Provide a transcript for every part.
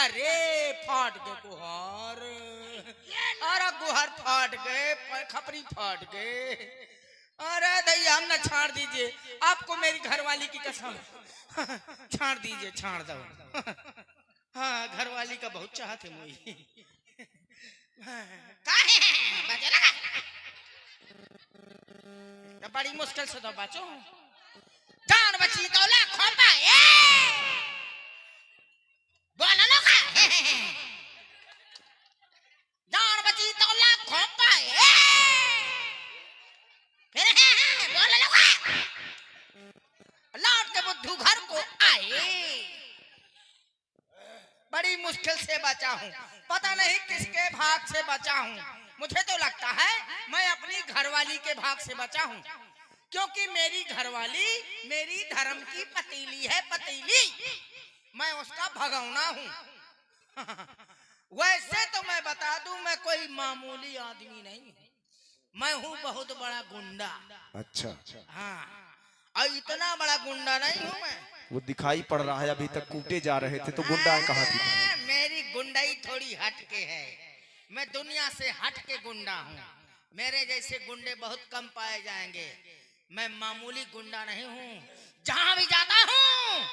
अरे फाट गए गुहार, अरे गुहार फाट गए, खपरी फाट गए। अरे दैया हम न छाड़ दीजिए, आपको मेरी घरवाली की कसम छाड़ दीजिए, छाड़ दो। हाँ घरवाली का बहुत चाहते मुझे। बड़ी मुश्किल से तो बचो, जान बची तो लाखों पाए। बोला ना जान बची तो लाखों पाए। फिर बोला ना लौट के बुद्धू घर को आए। बड़ी मुश्किल से बचा हूँ, पता नहीं किसके भाग से बचा हूँ। मुझे तो लगता है मैं अपनी घरवाली के भाग से बचा हूँ, क्योंकि मेरी घरवाली मेरी धर्म की पतीली है, पतीली। मैं उसका भगवना हूँ। वैसे तो मैं बता दूं मैं कोई मामूली आदमी नहीं हूँ, मैं हूँ बहुत बड़ा गुंडा। अच्छा हाँ और इतना बड़ा गुंडा नहीं हूँ मैं। वो दिखाई पड़ रहा है, अभी तक कूटे जा रहे थे तो गुंडा कहाँ थी? मेरी गुंडाई थोड़ी हट के है, मैं दुनिया से हट के गुंडा हूँ। मेरे जैसे गुंडे बहुत कम पाए जाएंगे, मैं मामूली गुंडा नहीं हूँ। जहाँ भी जाता हूँ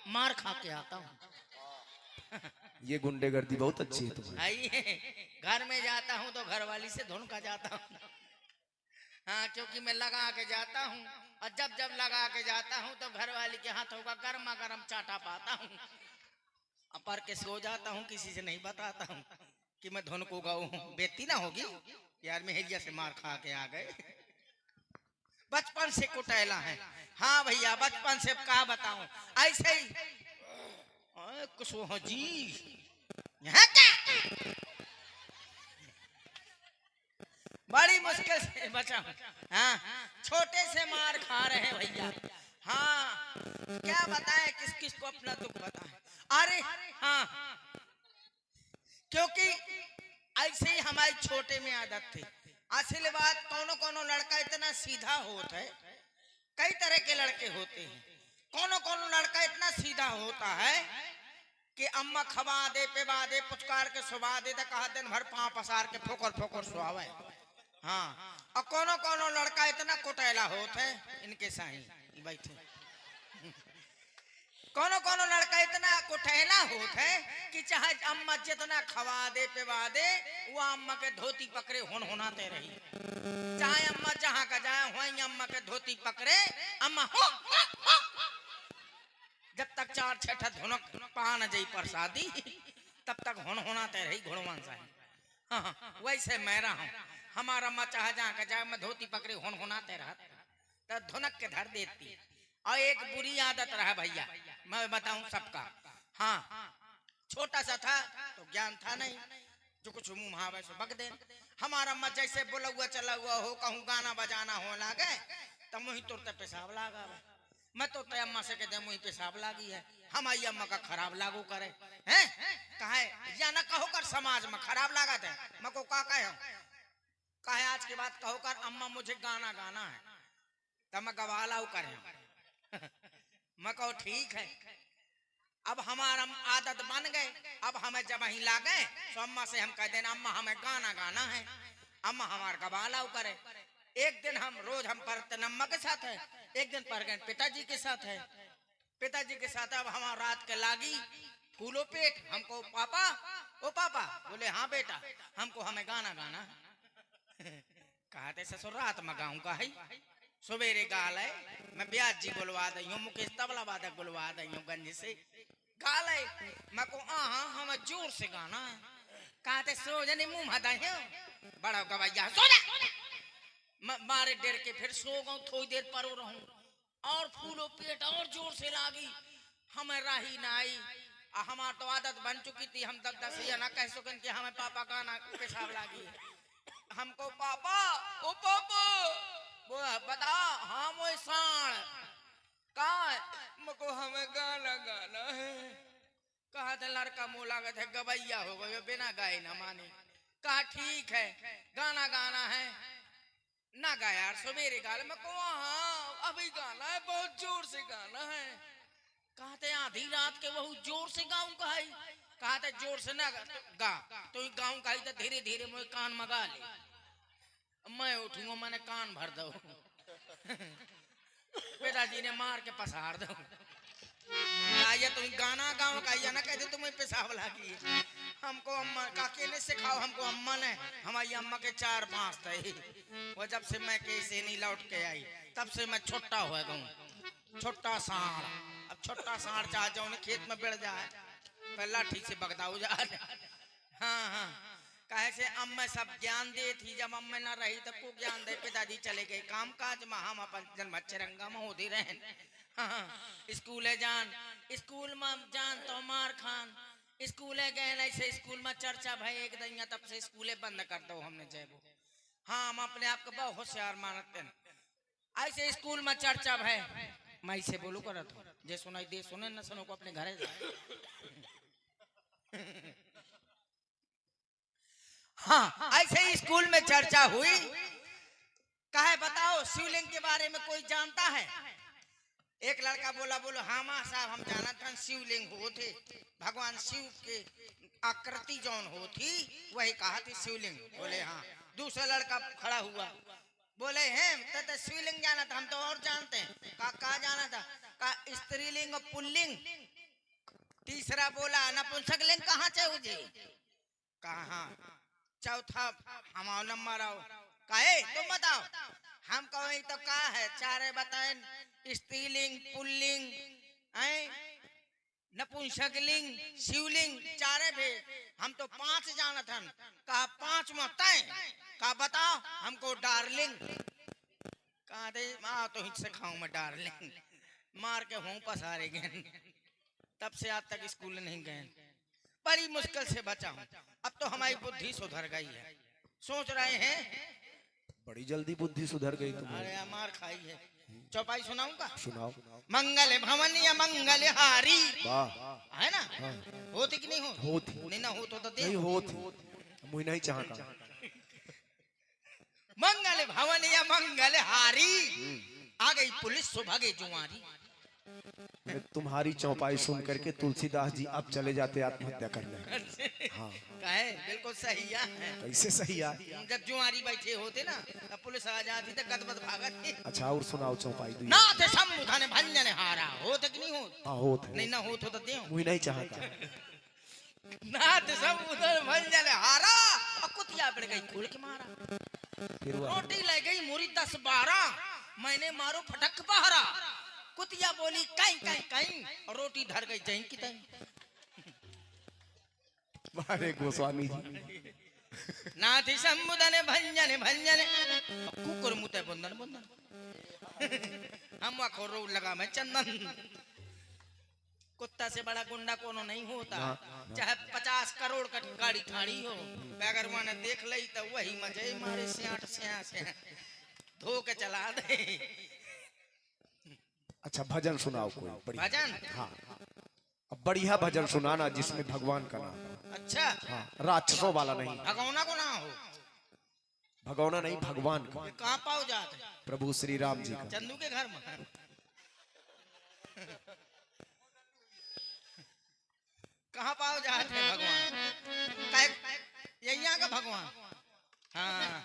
मार खा के आता हूँ। ये गुंडेगर्दी बहुत अच्छी है तुम्हारी। आइए घर में जाता हूँ तो घरवाली से धुन का जाता हूँ। हाँ क्योंकि मैं लगा के जाता हूँ, और जब जब लगा के जाता हूँ तो घरवाली के हाथों का गर्मा गर्म चाटा पाता हूँ। पर के सो जाता हूँ, किसी से नहीं बताता हूँ कि मैं धुन को गाऊं। बेटी ना होगी यार, मेहरिया से मार खा के आ गए। बचपन से कुटैला है। हाँ भैया बचपन से क्या बताऊं, ऐसे ही कुछ हो जी। यहाँ क्या बड़ी मुश्किल से बचा हूं। हाँ छोटे से मार खा रहे हैं भैया। हाँ क्या बताएं, किस किस को अपना दुख बताएं। अरे हाँ क्योंकि ऐसे ही हमारी छोटे में आदत थी। असल बात कोनो कोनो लड़का इतना सीधा होता है, कई तरह के लड़के होते हैं। कोनो कोनो लड़का इतना सीधा होता है कि अम्मा खवा दे पिवा दे पुचकार के सुबा दे, कहा दिन भर पांव पसार के फोकर फोकर सुहावे। हाँ और कोनो कोनो लड़का इतना कुटैला होता है, इनके साही बैठे। कोनो कोनो लड़का इतना कुटैला होता है कि चाहे अम्मा जितना खवा दे पिवा दे, वो अम्मा के धोती पकड़े होनाते रही। चाहे अम्मा जहाँ का जाए वहीं अम्मा के धोती पकड़े, अम्मा हो। जब तक चार छठा धुनक पा न जाई प्रसादी, तब तक होनाते रही घुड़वान साहब। हाँ वैसे मैं रहा हूँ, हमारा अम्मा चाहे जहाँ का जाए मैं धोती पकड़े होनाते रहा तो धुनक के धर देती। और एक बुरी आदत रहा भैया, मैं बताऊं सबका। हाँ छोटा सा था तो ज्ञान था नहीं, जो कुछ मुंह महावे से बक दे। हमारा अम्मा जैसे बोला हुआ चला हुआ हो, कहूँ गाना बजाना हो लागे तो मुही तुरते पेशाब लागा। मैं तो तय अम्मा से कहते मुही पेशाब लागी है, हमारी अम्मा का खराब लागू करे हैं। कहे या न कहो कर समाज में खराब लागत है, मैं को का कहे आज के बाद कहो कर अम्मा मुझे गाना गाना है, तब मैं गवा लाऊ करे। मैं कहो ठीक है। अब हमारा आदत बन गए, अब हमें जब वहीं लागे तो अम्मा से हम कह देना अम्मा हमें गाना गाना है, अम्मा हमारा गवा लाऊ करे। एक दिन हम रोज हम पढ़ते अम्मा के साथ है, एक दिन पढ़ गए पिताजी के साथ है। पिताजी के साथ अब हमारा रात के लागी फूलो पेट, हमको पापा ओ पापा, बोले हाँ बेटा हमको हमें गाना गाना है। कहा थे ससुर रात में गाऊंगा है, सवेरे गाल है, मैं ब्याज जी बुलवा दी हूँ, मुकेश तबला वादक बुलवा दी हूँ गंज से गाल है। मैं को हाँ हमें जोर से गाना है। कहते सो जने मुंह हदा है बड़ा गवैया सो जा। मारे डर के फिर सो गऊं, थोड़ी देर परो रहूं और फूलो पेट और जोर से लागी, हमें राही ना आई। हमार तो आदत बन चुकी थी, हम 10 या ना कह सकें कि हमें पापा गाना पेशाब लागी है। हमको पापा ओ पापा वो बता हाँ वो साण मको हमें गाना गाना है। कहा था लड़का मुँह लागत है गवैया हो गए बिना गाए ना माने। कहा ठीक है गाना गाना है ना गा यार सवेरे गाल में को हाँ अभी गाना है बहुत जोर से गाना है। कहते आधी रात के बहुत जोर से गाऊं कहा कहा था जोर से ना गा, तो गाँव का ही तो धीरे धीरे मुझे कान मगा ले, मैं उठूंगा मैंने कान भर दो पिताजी ने मार के पसार दो। ये तुम गाना गाँव का या ना कहते तुम्हें पेशाब लगी। हमको अम्मा काके ने सिखाओ, हमको अम्मा ने, हमारी अम्मा के 4-5 थे। वो जब से मैं कैसे नहीं लौट के आई तब से मैं छोटा हो गया, छोटा साढ़। अब छोटा साढ़ चाह जाओ खेत में बढ़ जाए पहला ठीक से बगदाऊ जा। हाँ हाँ कहे से अम्मा सब ज्ञान दे थी, जब अम्मा ना रही तब को ज्ञान दे। पिताजी चले गए काम काज में, हम अपन जन्म चरंगा में होते रहे। हाँ स्कूल जान, स्कूल में जान तो मार खान, स्कूल गए ऐसे स्कूल में चर्चा भाई एक दैया, तब से स्कूले बंद कर दो हमने जयबो। हाँ हम अपने आप को बहुत होशियार मानते हैं। ऐसे स्कूल में चर्चा भाई मैं से बोलू करत हूँ, जे सुनाई दे सुने न सुनो को अपने घरे जाए। हाँ ऐसे ही स्कूल में चर्चा हुई, कहे बताओ शिवलिंग के बारे में कोई जानता है? एक लड़का बोला, बोलो हाँ माँ साहब हम जाना था शिवलिंग होते, भगवान शिव के आकृति जौन होती वही कहा थी शिवलिंग। बोले हाँ। दूसरा लड़का खड़ा हुआ, बोले हैं तो शिवलिंग जाना था, हम तो और जानते हैं। कहा जाना था? कहा स्त्रीलिंग और पुल्लिंग। तीसरा बोला नपुंसक लिंग कहाँ चाहिए? कहा चौथा हमारा नंबर आओ। कहे तुम बताओ। हम कहो तो कहा है चारे बताए, स्त्रीलिंग पुल्लिंग नपुंसक लिंग शिवलिंग चारे भी। हम तो 5 जाना था। कहा 5 में तय। कहा बताओ। हमको डार्लिंग। कहा दे माँ तो हिट से खाऊं मैं डार्लिंग, मार के हूँ पसारे गए। तब से आज तक स्कूल नहीं गए, बड़ी मुश्किल से बचा हूँ। अब तो हमारी बुद्धि सुधर गई है, सोच रहे हैं। बड़ी जल्दी बुद्धि सुधर गई तुम्हारी। अरे मार खाई है। चौपाई सुनाऊंगा? सुनाओ। मंगल भवन या मंगल हारी, वाह है ना? हाँ। होती कि नहीं होती? होती। नहीं ना हो तो दे। नहीं होती, मुझे नहीं चाहता। मंगल भवन या मंगल हारी, आ गई पुलिस सुभागे जुआरी। तुम्हारी चौपाई सुन करके तुलसीदास जी अब चले जाते आत्महत्या करने। हाँ कहे बिल्कुल सही है। कैसे सही है? जब जुआरी बैठे होते ना तब पुलिस आ जाती तो गदबद भागत। अच्छा और सुनाओ चौपाई दी। नाथ संबुधन भंजन हारा, होत कि नहीं होत? हाँ होत। नहीं ना होत तो दे। मुझे नहीं चाहता। नाथ संबुधन भंजन हारा, और कुतिया बढ़ गई खोल के मारा। फिर रोटी ले गई मुरी 10-12, मैंने मारो फटक पहरा। कुतिया बोली कहीं कहीं कहीं, और रोटी धर गई जहीं की तहीं। अरे गोस्वामी जी। नाथ संबुधन भंजन भंजन, कुकुर मुते बंधन बंधन। हम खोरो लगा मैं चंदन। कुत्ता से बड़ा गुंडा कोनो नहीं होता, चाहे 50 करोड़ का गाड़ी ठाड़ी हो, अगर वहां देख ली तो वही मजे मारे से धो के चला दे। अच्छा भजन सुनाओ कोई। भजन? हाँ अब बढ़िया भजन सुनाना जिसमें भगवान का नाम। अच्छा हाँ राक्षसों वाला नहीं। भगौना को ना हो। भगवाना नहीं, भगवान का। कहाँ पाओ जाते? प्रभु श्री राम जी का। चंदू के घर में। कहाँ पाओ जाते हैं भगवान? यहाँ का भगवान। हाँ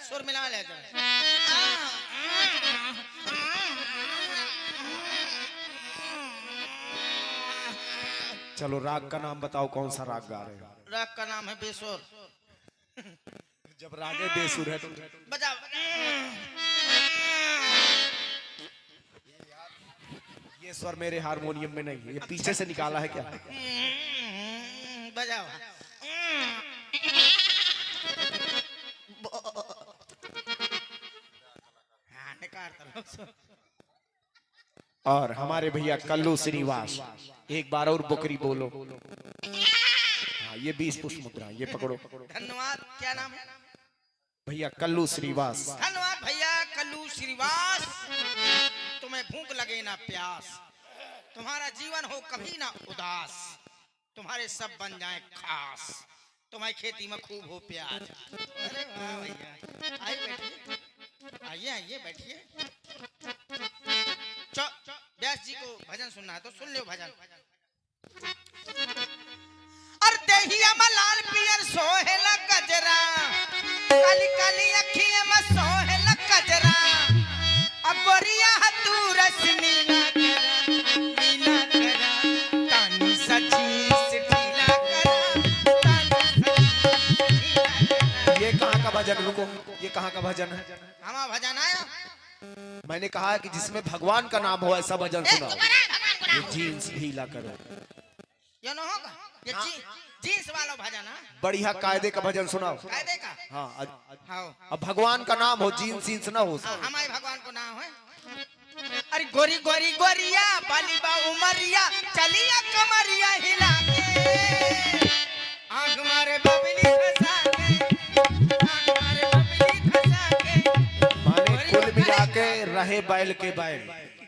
सुर मिला ले जाए। चलो राग का नाम बताओ, कौन सा राग गा रहे हो? राग का नाम है बेसुर। जब रागे बेसुर है तो बजाओ। ये स्वर मेरे हारमोनियम में नहीं है, ये पीछे से निकाला है क्या? बजाओ। और हमारे भैया कल्लू श्रीवास, एक बार और बकरी बोलो। हाँ ये 20 पुष्प मुद्रा, ये पकड़ो। धन्यवाद। क्या नाम है? भैया कल्लू श्रीवास। धन्यवाद भैया कल्लू श्रीवास। तुम्हें भूख लगे ना प्यास, तुम्हारा जीवन हो कभी ना उदास, तुम्हारे सब बन जाए खास, तुम्हारी खेती में खूब हो प्याज। अरे वाह भैया, आइए बैठिए, आइए आइए बैठिए। व्यास व्यास जी को भजन सुनना है तो सुन लो भजन। और देहिया में लाल पियर सोहेला गजरा, काली काली अखियां में सोहेला गजरा, अब गोरिया तू रसनी ना करा तानी सची से ढीला करा, तानी सची ये कहाँ का भजन, रुको, ये कहाँ का भजन है? हमारा भजन आया। मैंने कहा है कि जिसमें भगवान का नाम हो ऐसा भजन सुनाओ। ये जीन्स ढीला करो, ये न होगा, ये जीन्स वाला भजन है। बढ़िया कायदे का भजन सुनाओ। कायदे का? हाँ, हाँ। अब भगवान का नाम हो, जीन्स जीन्स ना हो। हमारे भगवान को नाम है। अरे गोरी गोरी गोरिया बाली बा उमरिया, चलिया कमरिया हिला के, आंख मारे बबली फंसा के, आंख मारे बबली फंसा के। माने कुल मिला के रहे बैल के बैल,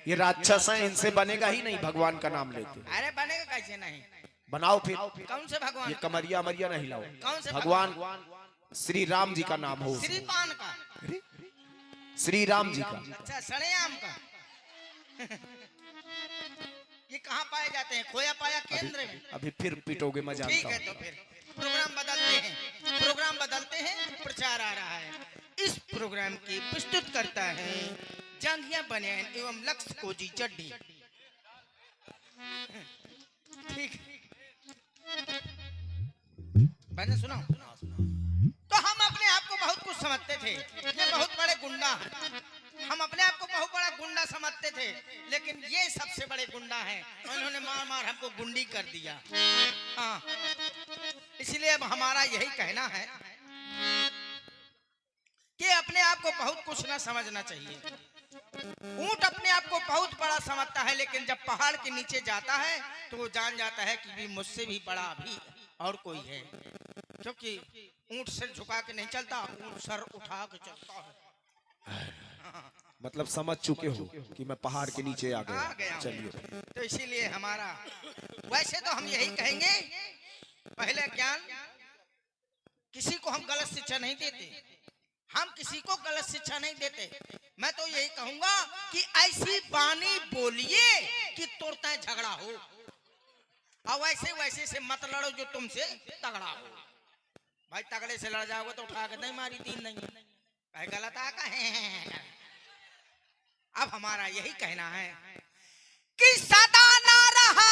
ये राक्षस हैं, इनसे बनेगा ही नहीं भगवान का नाम लेके। अरे बनेगा कैसे नहीं? बनाओ फिर। कौन से भगवान? ये कमरिया मरिया नहीं लाओ। कौन से भगवान श्री राम जी का नाम हो। श्री पान का? श्री राम जी का। अच्छा, सड़ेआम का। ये कहाँ पाए जाते हैं? खोया पाया केंद्र में। अभी फिर पिटोगे, मैं जानता ठीक है, तो फिर प्रोग्राम बदलते हैं, प्रोग्राम बदलते हैं। प्रचार आ रहा है। इस प्रोग्राम की प्रस्तुत करता है जंघिया बनियान एवं लक्ष्य कोजी चड्डी। ठीक, मैंने सुना। तो हम अपने आप को बहुत कुछ समझते थे, ये बहुत बड़े गुंडा हैं। हम अपने आप को बहुत बड़ा गुंडा समझते थे, लेकिन ये सबसे बड़े गुंडा हैं। उन्होंने मार मार हमको गुंडी कर दिया। हाँ, इसलिए अब हमारा यही कहना है कि अपने आप को बहुत कुछ ना समझना चाहिए। ऊंट अपने आप को बहुत बड़ा समझता है, लेकिन जब पहाड़ के नीचे जाता है तो वो जान जाता है कि भी मुझसे भी बड़ा भी और कोई है, क्योंकि ऊंट सिर झुका के नहीं चलता, ऊंट सर उठा के चलता है। मतलब समझ चुके हो कि मैं पहाड़ के नीचे आ गया। चलिए, तो इसीलिए हमारा, वैसे तो हम यही कहेंगे, पहले ज्ञान, किसी को हम गलत शिक्षा नहीं देते, हम किसी को गलत शिक्षा नहीं देते। मैं तो यही कहूंगा कि ऐसी बानी बोलिए कि तुरंत झगड़ा हो, और वैसे वैसे से मत लड़ो जो तुमसे तगड़ा हो। भाई तगड़े से लड़ जाओगे तो उठा के नहीं मारी, तीन नहीं है, गलत आ कहे। अब हमारा यही कहना है कि सदा ना रहा